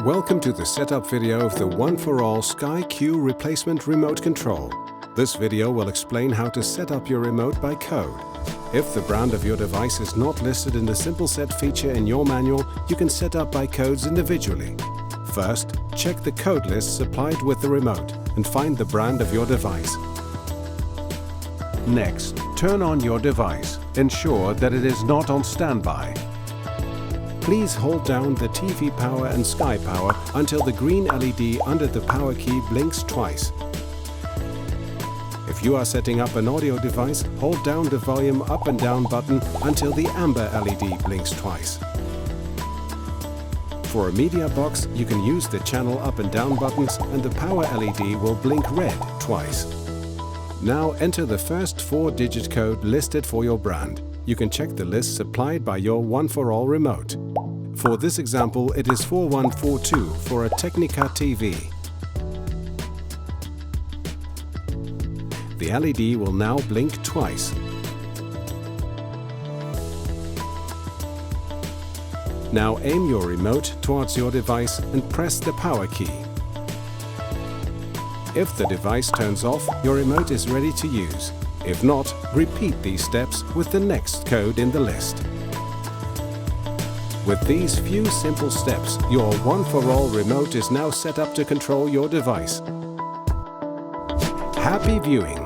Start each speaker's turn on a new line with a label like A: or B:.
A: Welcome to the setup video of the one-for-all SkyQ replacement remote control. This video will explain how to set up your remote by code. If the brand of your device is not listed in the Simple Set feature in your manual, you can set up by codes individually. First, check the code list supplied with the remote and find the brand of your device. Next, turn on your device. Ensure that it is not on standby. Please hold down the TV power and Sky power until the green LED under the power key blinks twice. If you are setting up an audio device, hold down the volume up and down button until the amber LED blinks twice. For a media box, you can use the channel up and down buttons and the power LED will blink red twice. Now enter the first 4-digit code listed for your brand. You can check the list supplied by your one-for-all remote. For this example, it is 4142 for a Technica TV. The LED will now blink twice. Now aim your remote towards your device and press the power key. If the device turns off, your remote is ready to use. If not, repeat these steps with the next code in the list. With these few simple steps, your one-for-all remote is now set up to control your device. Happy viewing!